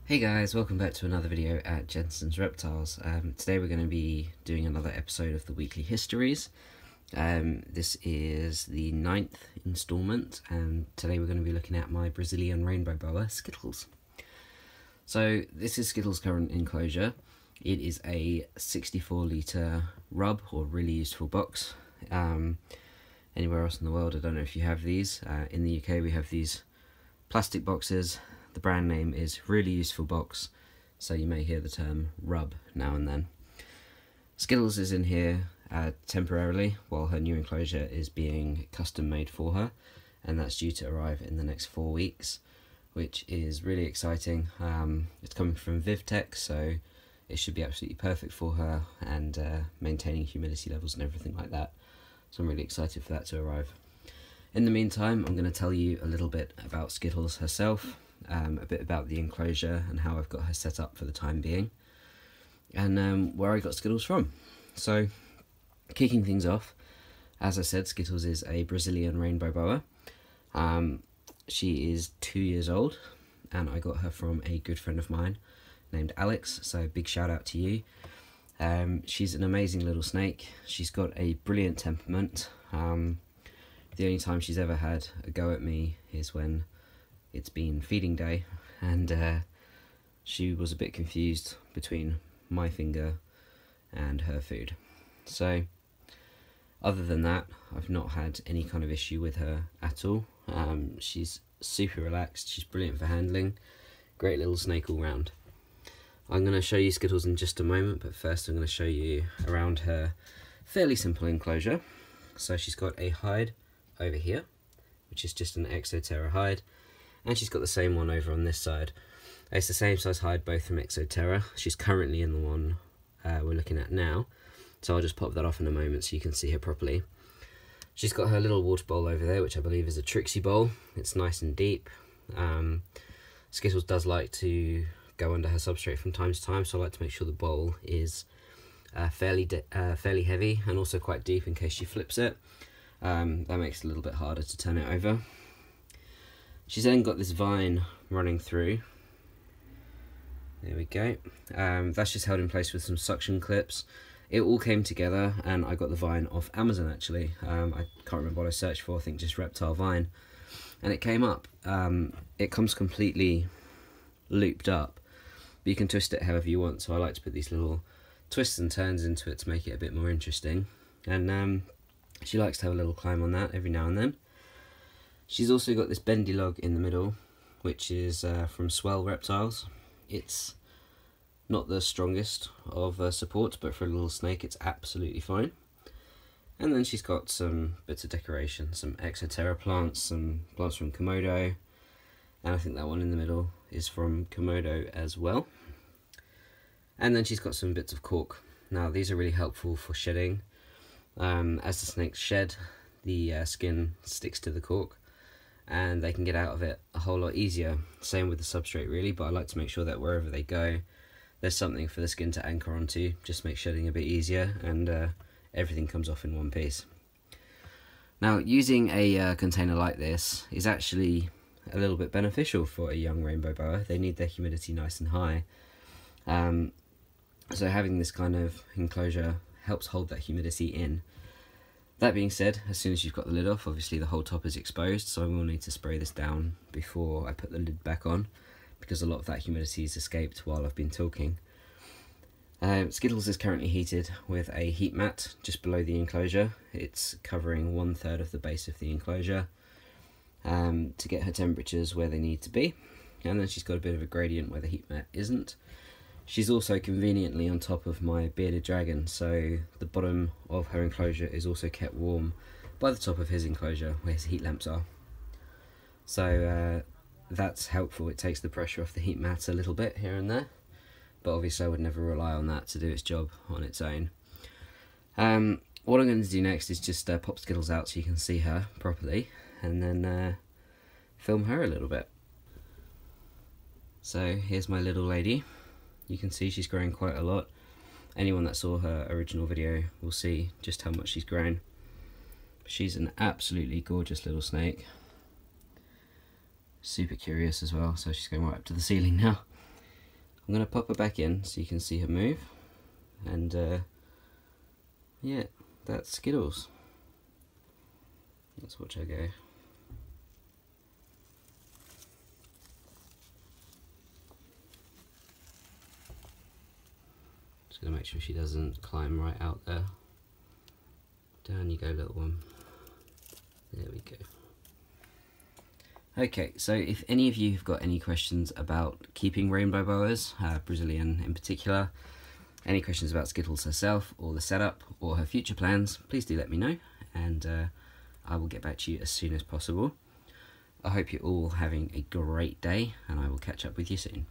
Hey guys, welcome back to another video at Jensen's Reptiles. Today we're going to be doing another episode of the Weekly Histories. This is the 9th installment, and today we're going to be looking at my Brazilian Rainbow Boa, Skittles. So this is Skittles' current enclosure. It is a 64-litre rub, or really useful box. Anywhere else in the world, I don't know if you have these. In the UK we have these plastic boxes. The brand name is Really Useful Box, so you may hear the term rub now and then. Skittles is in here temporarily while her new enclosure is being custom made for her, and that's due to arrive in the next 4 weeks, which is really exciting. It's coming from Vivtech, so it should be absolutely perfect for her, and maintaining humidity levels and everything like that. So I'm really excited for that to arrive. In the meantime, I'm going to tell you a little bit about Skittles herself. A bit about the enclosure and how I've got her set up for the time being, and where I got Skittles from. So, kicking things off, as I said, Skittles is a Brazilian Rainbow Boa. She is 2 years old, and I got her from a good friend of mine named Alex, so big shout out to you. She's an amazing little snake. She's got a brilliant temperament. The only time she's ever had a go at me is when it's been feeding day, and she was a bit confused between my finger and her food. So other than that, I've not had any kind of issue with her at all. She's super relaxed, she's brilliant for handling, great little snake all round. I'm going to show you Skittles in just a moment, but first I'm going to show you around her fairly simple enclosure. So she's got a hide over here, which is just an Exoterra hide. And she's got the same one over on this side. It's the same size hide, both from Exoterra. She's currently in the one we're looking at now, so I'll just pop that off in a moment so you can see her properly. She's got her little water bowl over there, which I believe is a Trixie bowl. It's nice and deep. Skittles does like to go under her substrate from time to time, so I like to make sure the bowl is fairly heavy and also quite deep in case she flips it. That makes it a little bit harder to turn it over. She's then got this vine running through. There we go. That's just held in place with some suction clips. It all came together, and I got the vine off Amazon actually. I can't remember what I searched for, I think just reptile vine. And it came up. It comes completely looped up, but you can twist it however you want, so I like to put these little twists and turns into it to make it a bit more interesting. And she likes to have a little climb on that every now and then. She's also got this bendy log in the middle, which is from Swell Reptiles. It's not the strongest of supports, but for a little snake it's absolutely fine. And then she's got some bits of decoration, some Exoterra plants, some plants from Komodo, and I think that one in the middle is from Komodo as well. And then she's got some bits of cork. Now these are really helpful for shedding. As the snakes shed, the skin sticks to the cork, and they can get out of it a whole lot easier. Same with the substrate really, but I like to make sure that wherever they go there's something for the skin to anchor onto, just make shedding a bit easier, and everything comes off in one piece. Now using a container like this is actually a little bit beneficial for a young rainbow boa. They need their humidity nice and high, so having this kind of enclosure helps hold that humidity in. That being said, as soon as you've got the lid off, obviously the whole top is exposed, so I will need to spray this down before I put the lid back on, because a lot of that humidity has escaped while I've been talking. Skittles is currently heated with a heat mat just below the enclosure. It's covering 1/3 of the base of the enclosure to get her temperatures where they need to be, and then she's got a bit of a gradient where the heat mat isn't. She's also conveniently on top of my bearded dragon, so the bottom of her enclosure is also kept warm by the top of his enclosure where his heat lamps are. So that's helpful. It takes the pressure off the heat mat a little bit here and there, but obviously I would never rely on that to do its job on its own. What I'm going to do next is just pop Skittles out so you can see her properly, and then film her a little bit. So here's my little lady. You can see she's growing quite a lot. Anyone that saw her original video will see just how much she's grown. She's an absolutely gorgeous little snake. Super curious as well, so she's going right up to the ceiling now. I'm going to pop her back in so you can see her move. And yeah, that's Skittles. Let's watch her go. Just going to make sure she doesn't climb right out there. Down you go, little one. There we go. Okay, so if any of you have got any questions about keeping rainbow boas, Brazilian in particular, any questions about Skittles herself or the setup or her future plans, please do let me know, and I will get back to you as soon as possible. I hope you're all having a great day, and I will catch up with you soon.